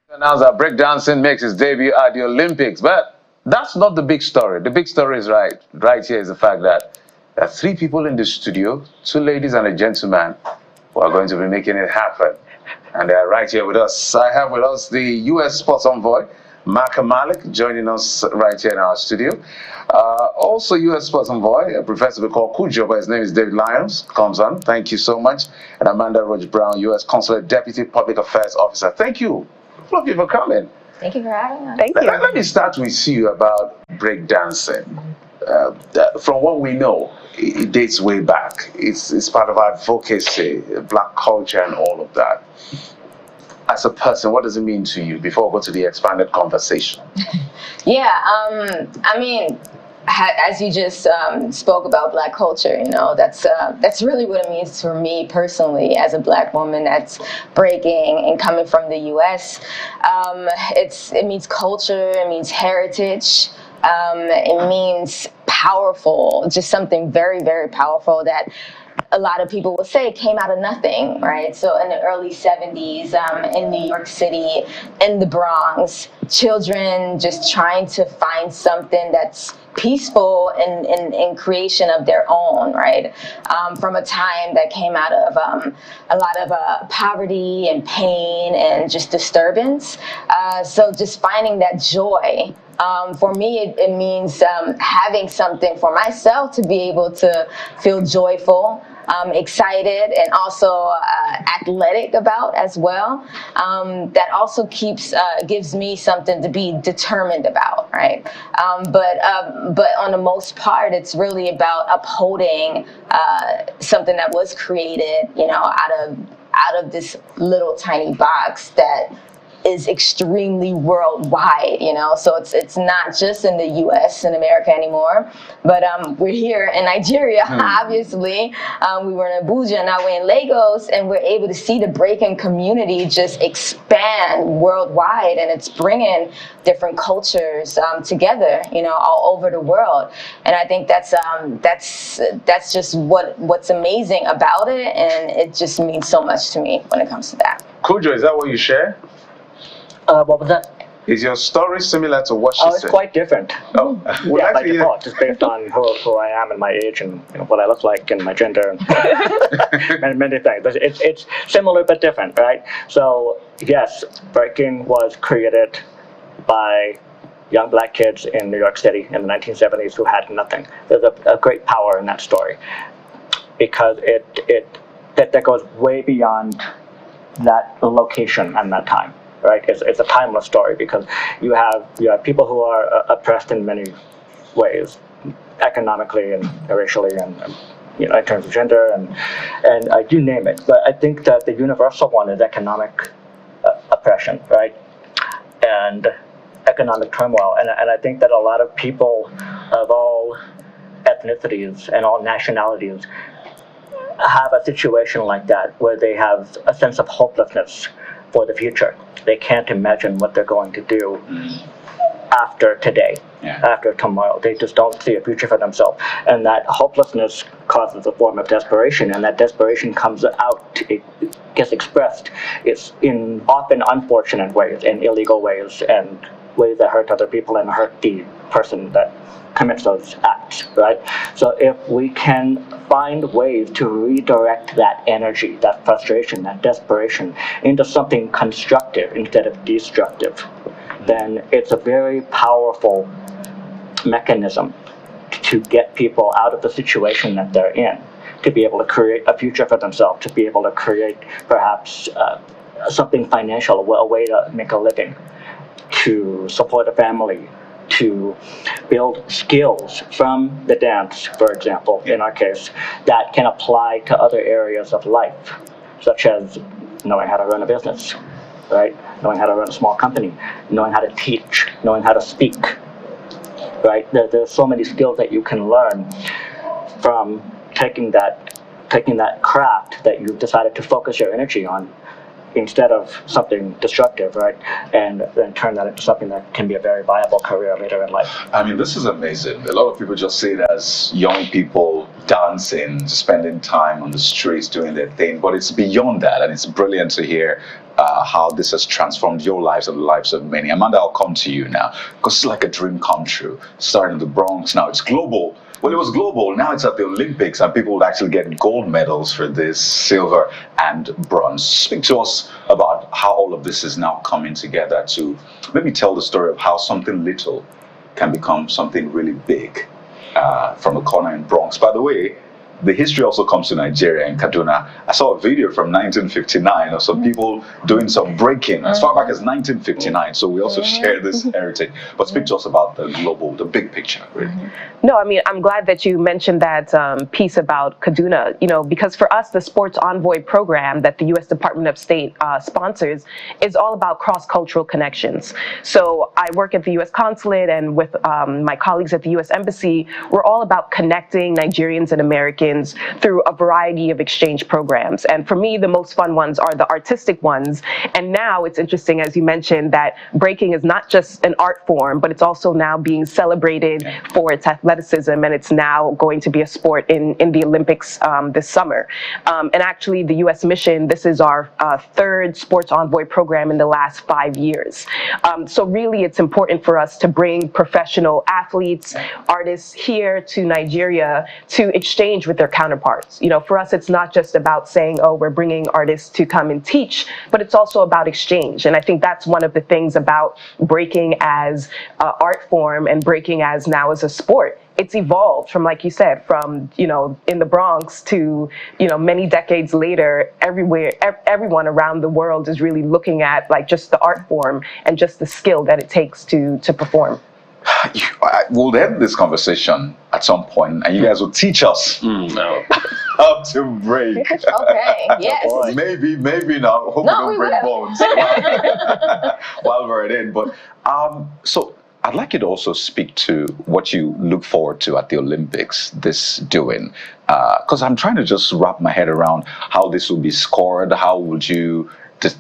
Announced that breakdancing makes its debut at the Olympics, but that's not the big story. The big story is right here is the fact that there are 3 people in the studio, 2 ladies and a gentleman, who are going to be making it happen. And they are right here with us. I have with us the U.S. Sports Envoy, Mark Malik, joining us right here in our studio. Also U.S. Sports Envoy, a professor we call Cujo, but his name is David Lyons, comes on. Thank you so much. And Amanda Roach Brown, U.S. Consulate Deputy Public Affairs Officer. Thank you. Thank you for coming. Thank you for having us. Thank you. Let me start with you about breakdancing. From what we know, it dates way back. It's part of our advocacy, black culture and all of that. As a person, what does it mean to you before we go to the expanded conversation? Yeah, I mean, as you just spoke about black culture, you know, that's really what it means for me personally as a black woman that's breaking and coming from the U.S. It means culture, it means heritage, it means powerful, just something very, very powerful that a lot of people will say came out of nothing, right? So in the early 70s, in New York City, in the Bronx, children just trying to find something that's peaceful in creation of their own, right? From a time that came out of a lot of poverty and pain and just disturbance. So just finding that joy. For me, it means having something for myself to be able to feel joyful, excited, and also athletic about as well. That also gives me something to be determined about, right? But on the most part, it's really about upholding something that was created, you know, out of this little tiny box that is extremely worldwide, you know, so it's not just in the U.S. and America anymore, but we're here in Nigeria, obviously. We were in Abuja, now we're in Lagos, and we're able to see the breaking community just expand worldwide, and it's bringing different cultures together, you know, all over the world. And I think that's just what's amazing about it, and it just means so much to me when it comes to that. Cujo, is that what you share? What was that? Is your story similar to what she said? It's quite different. Oh, yeah, by default, just based on who I am and my age and, you know, what I look like and my gender and many things. But it's similar but different, right? So yes, breaking was created by young black kids in New York City in the 1970s who had nothing. There's a great power in that story because that goes way beyond that location and that time. Right, it's a timeless story because you have people who are oppressed in many ways, economically and racially, and you know, in terms of gender and you name it. But I think that the universal one is economic oppression, right? And economic turmoil. And I think that a lot of people of all ethnicities and all nationalities have a situation like that where they have a sense of hopelessness for the future. They can't imagine what they're going to do after today, after tomorrow. They just don't see a future for themselves. And that hopelessness causes a form of desperation, and that desperation comes out, it gets expressed. It's in often unfortunate ways, in illegal ways, and ways that hurt other people and hurt the person that commits those acts, right? So if we can find ways to redirect that energy, that frustration, that desperation into something constructive instead of destructive, then it's a very powerful mechanism to get people out of the situation that they're in, to be able to create a future for themselves, to be able to create perhaps something financial, a way to make a living, to support a family, to build skills from the dance, for example, in our case, that can apply to other areas of life, such as knowing how to run a business, right? Knowing how to run a small company, knowing how to teach, knowing how to speak, right? There's so many skills that you can learn from taking that craft that you've decided to focus your energy on, instead of something destructive, right? And then turn that into something that can be a very viable career later in life. I mean, this is amazing. A lot of people just see it as young people dancing, spending time on the streets, doing their thing, but it's beyond that, and it's brilliant to hear how this has transformed your lives and the lives of many. Amanda, I'll come to you now, because it's like a dream come true. Starting in the Bronx, now it's global. Well, it was global, now it's at the Olympics, and people would actually get gold medals for this, silver and bronze. Speak to us about how all of this is now coming together to maybe tell the story of how something little can become something really big from a corner in Bronx. By the way, the history also comes to Nigeria and Kaduna. I saw a video from 1959 of some people doing some breaking as far back as 1959. So we also share this heritage. But speak to us about the global, the big picture, really. No, I mean, I'm glad that you mentioned that piece about Kaduna, you know, because for us, the Sports Envoy program that the U.S. Department of State sponsors is all about cross-cultural connections. So I work at the U.S. Consulate, and with my colleagues at the U.S. Embassy, we're all about connecting Nigerians and Americans through a variety of exchange programs. And for me, the most fun ones are the artistic ones. And now it's interesting, as you mentioned, that breaking is not just an art form, but it's also now being celebrated for its athleticism, and it's now going to be a sport in the Olympics this summer. And actually, the U.S. mission, this is our third Sports Envoy program in the last 5 years. So really, it's important for us to bring professional athletes, artists here to Nigeria to exchange with their counterparts. You know, for us, it's not just about saying, oh, we're bringing artists to come and teach, but it's also about exchange. And I think that's one of the things about breaking as an art form and breaking as now as a sport. It's evolved from, like you said, from, you know, in the Bronx to, you know, many decades later, everywhere, everyone around the world is really looking at like just the art form and just the skill that it takes to perform. We'll end this conversation at some point, and you guys will teach us how to break. Okay, yes. Maybe not. Hope No, we don't break bones while we're at it. But so I'd like you to also speak to what you look forward to at the Olympics this doing, because I'm trying to just wrap my head around how this will be scored. How would you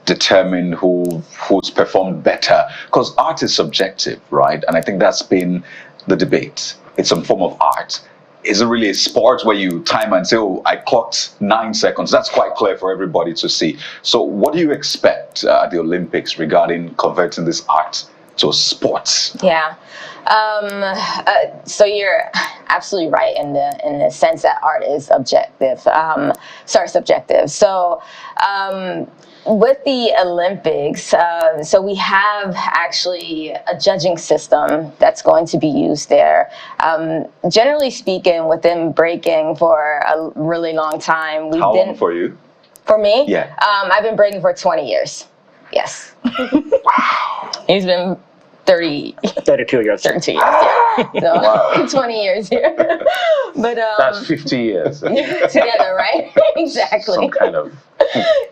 determine who's performed better? Because art is subjective, right? And I think that's been the debate. It's some form of art. Is it really a sport where you time and say, oh, I clocked 9 seconds? That's quite clear for everybody to see. So what do you expect at the Olympics regarding converting this art to a sport? Yeah. So you're absolutely right in the sense that art is objective. Subjective. So with the Olympics, so we have actually a judging system that's going to be used there. Generally speaking, within breaking for a really long time, we've How been. long for you? For me? Yeah. I've been breaking for 20 years. Yes. Wow. He's been 32 years. 32 years, yeah. So Wow. 20 years here. But That's 50 years. together, right? Exactly. Some kind of.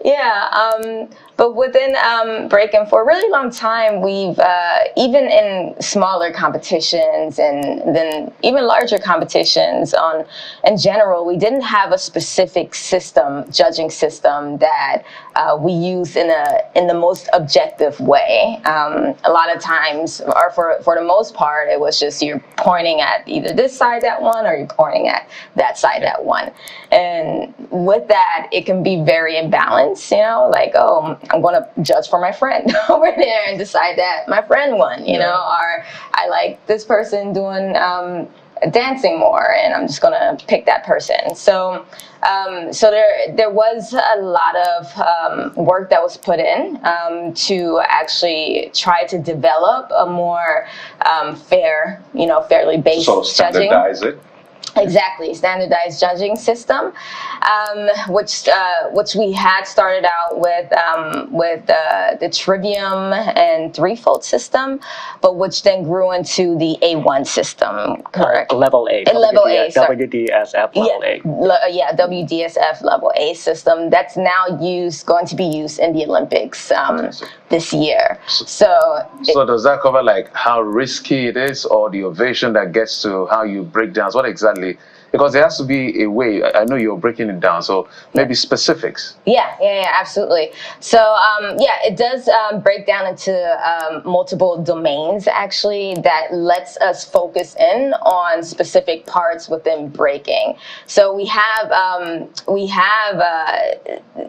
Yeah. But within breaking, for a really long time, we've even in smaller competitions and then even larger competitions in general, we didn't have a specific judging system that we use in the most objective way. A lot of times, or for the most part, it was just you're pointing at either this side that one or you're pointing at that side that one. And with that, it can be very imbalanced, like, oh, I'm going to judge for my friend over there and decide that my friend won, or I like this person doing dancing more and I'm just going to pick that person. So there was a lot of work that was put in to actually try to develop a more fair, fairly based So judging. standardize it. Exactly, standardized judging system, which we had started out with the trivium and threefold system, but which then grew into the A1 system. Correct. Level A. Level A. Sorry. WDSF level A. WDSF level A system that's now going to be used in the Olympics this year. So does that cover like how risky it is, or the ovation that gets to how you break dance? What exactly? Because there has to be a way. I know you're breaking it down, so maybe specifics. Yeah, absolutely. So it does break down into multiple domains actually that lets us focus in on specific parts within breaking. So we have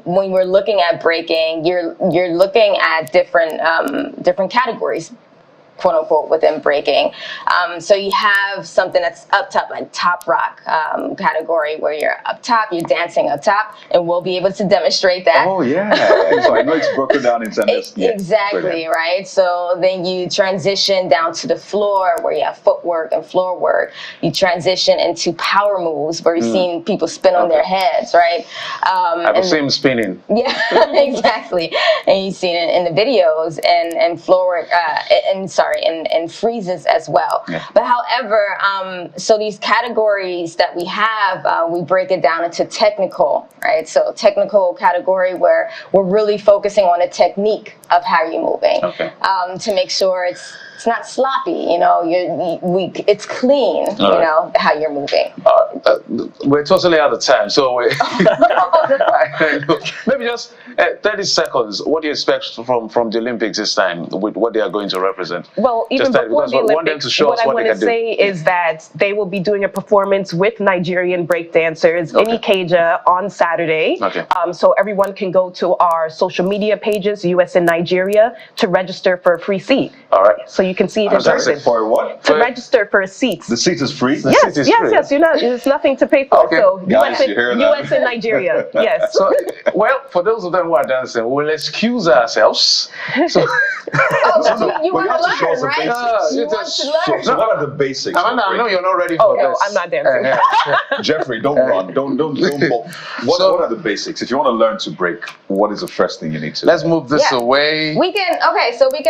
when we're looking at breaking, you're looking at different categories, quote unquote, within breaking. So you have something that's up top, like top rock category, where you're up top, you're dancing up top, and we'll be able to demonstrate that. Oh yeah. So I know it's broken down into this. Exactly, brilliant. Right? So then you transition down to the floor where you have footwork and floor work. You transition into power moves where you're seeing people spin on their heads, right? I've seen them spinning. Yeah, exactly. And you've seen it in the videos and floor work, and freezes as well. Yeah. But however, so these categories that we have, we break it down into technical, right? So technical category where we're really focusing on the technique of how you're moving, to make sure it's not sloppy, it's clean, how you're moving. We're totally out of time, so maybe just 30 seconds. What do you expect from the Olympics this time, with what they are going to represent? Well, even before the Olympics, what I want to say is that they will be doing a performance with Nigerian breakdancers in Ikeja on Saturday. So everyone can go to our social media pages, US and Nigeria, to register for a free seat. All right. So you can see it in person. For what? To register for a seat. The seat is free? Yes. There's nothing to pay for. So Guys, US and Nigeria, yes. So, well, for those of them who are dancing, we'll excuse ourselves. So, you want to learn, right? You want to learn. So what are the basics? Amanda, I know you're not ready for this. No, I'm not dancing. Jeffrey, don't run. Don't. What are the basics? If you want to learn to break, what is the first thing you need to Let's learn? move this away. We can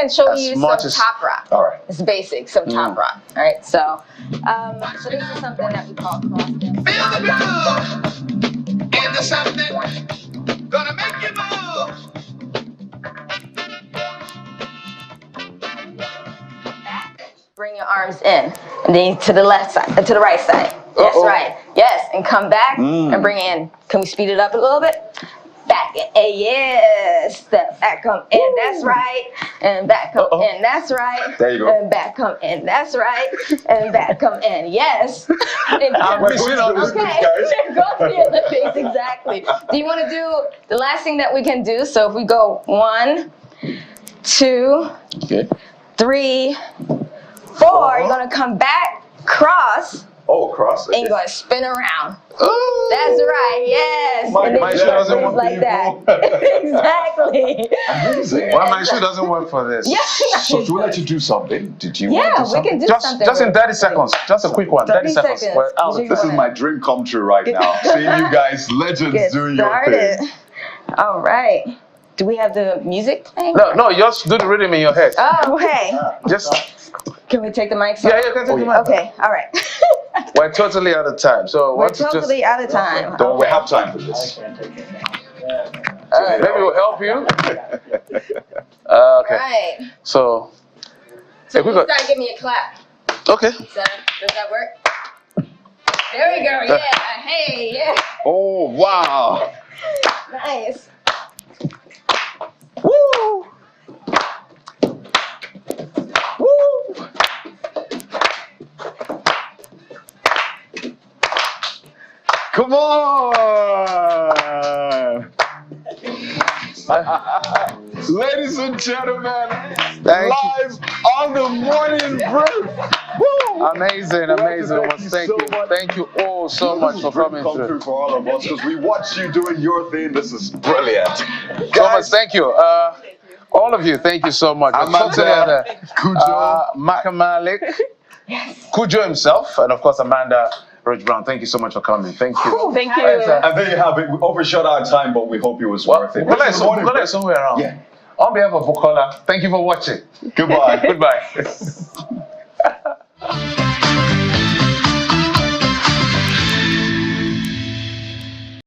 show you some top rock. All right. It's basic, some top rock. All right, so this is something that we call cross dance. Feel the groove into something gonna make you move. Bring your arms in, and then to the left side, to the right side. That's right. Yes, and come back and bring it in. Can we speed it up a little bit? Back in, yes. Step back, come in. That's right. And back, come in. That's right. There you go. And back, come in. That's right. And back, come in. Yes. And We're going to the Olympics, exactly. Do you want to do the last thing that we can do? So if we go 1, 2, 3, 4, you're gonna come back, cross. Oh, cross. And you're gonna spin around. Ooh. That's right, yes. My shoe doesn't work like that. Exactly. Amazing. Well, my shoe doesn't work for this. Yeah. So should we let you do something? Did you want to do something? We can do something. Just in 30 seconds. Just a quick one. 30 seconds. This is my dream come true right now. Seeing you guys, legends, doing your thing. All right. Do we have the music playing? No, just do the rhythm in your head. Oh, okay. Can we take the mics off? Yeah, you can take the mic. Okay, all right. We're totally out of time. So we're totally out of time. Don't we have time for this? Maybe we'll help you. Okay. Right. So, So if we you got, start, give me a clap. okay. Does that work? There we go. Yeah. Hey. Yeah. Oh, wow. Nice. Woo! Woo! Come on. Ladies and gentlemen, live on the morning brew. Woo! Amazing, amazing. Well, thank you. so much. Thank you all so much for coming Come through. for all of us because we watch you doing your thing. This is brilliant. So much, thank you. All of you, thank you so much. Amanda, Kujo, Makamalik, Kujo himself, and of course Amanda Rich Brown. Thank you so much for coming. Thank you. Thank you. and there you have it. We overshot our time, but we hope it was worth it. This is the morning brew. Somewhere around. Yeah. On behalf of Bukola, thank you for watching. Goodbye. Goodbye.